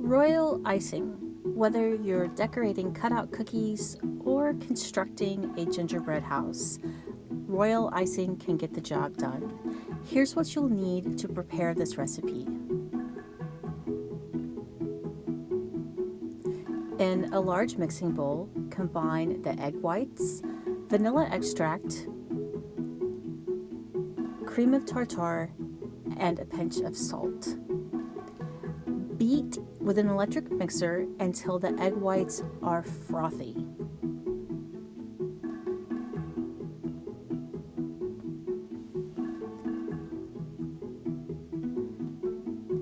Royal icing. Whether you're decorating cutout cookies or constructing a gingerbread house, royal icing can get the job done. Here's what you'll need to prepare this recipe. In a large mixing bowl, combine the egg whites, vanilla extract, cream of tartar, and a pinch of salt. Beat with an electric mixer until the egg whites are frothy.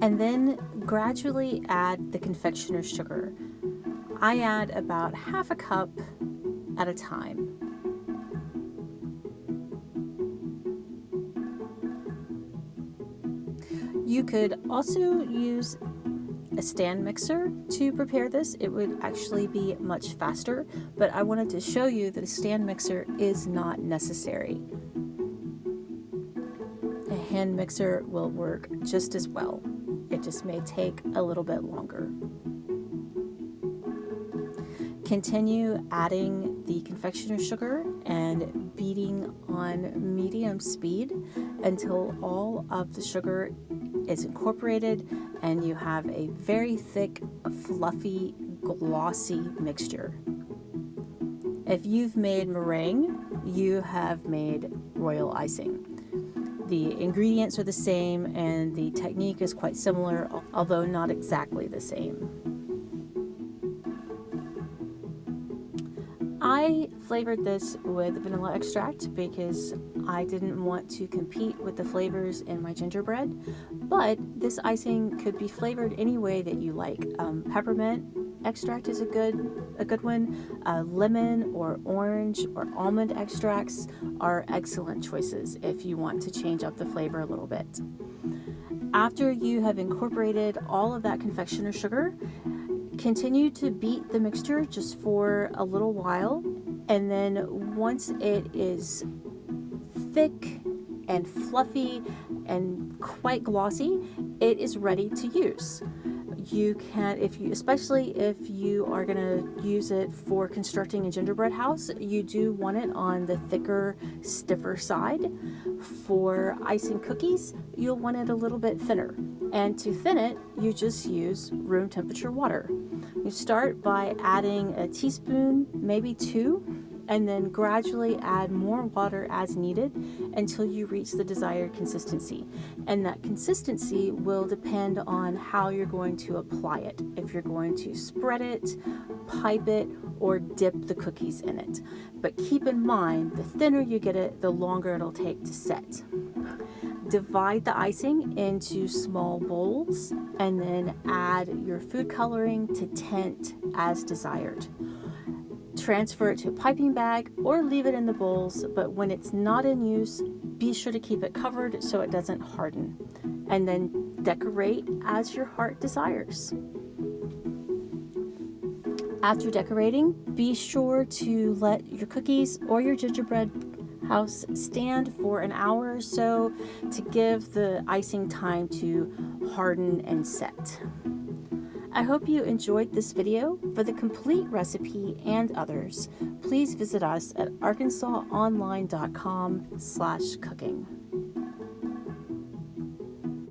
And then gradually add the confectioner's sugar. I add about half a cup at a time. You could also use a stand mixer to prepare this. It would actually be much faster, but I wanted to show you that a stand mixer is not necessary. A hand mixer will work just as well. It just may take a little bit longer. Continue adding the confectioner's sugar and beating on medium speed until all of the sugar is incorporated and you have a very thick, fluffy, glossy mixture. If you've made meringue, you have made royal icing. The ingredients are the same and the technique is quite similar, although not exactly the same. I flavored this with vanilla extract because I didn't want to compete with the flavors in my gingerbread, but this icing could be flavored any way that you like. Peppermint extract is a good one. Lemon or orange or almond extracts are excellent choices if you want to change up the flavor a little bit. After you have incorporated all of that confectioner sugar, continue to beat the mixture just for a little while, and then once it is thick and fluffy and quite glossy, it is ready to use. You can, especially if you are going to use it for constructing a gingerbread house, you do want it on the thicker, stiffer side. For icing cookies, you'll want it a little bit thinner. And to thin it, you just use room temperature water. You start by adding a teaspoon, maybe 2, and then gradually add more water as needed until you reach the desired consistency. And that consistency will depend on how you're going to apply it. If you're going to spread it, pipe it, or dip the cookies in it. But keep in mind, the thinner you get it, the longer it'll take to set. Divide the icing into small bowls and then add your food coloring to tint as desired. Transfer it to a piping bag or leave it in the bowls, but when it's not in use, be sure to keep it covered so it doesn't harden. And then decorate as your heart desires. After decorating, be sure to let your cookies or your gingerbread house stand for an hour or so to give the icing time to harden and set. I hope you enjoyed this video. For the complete recipe and others, please visit us at arkansasonline.com/cooking.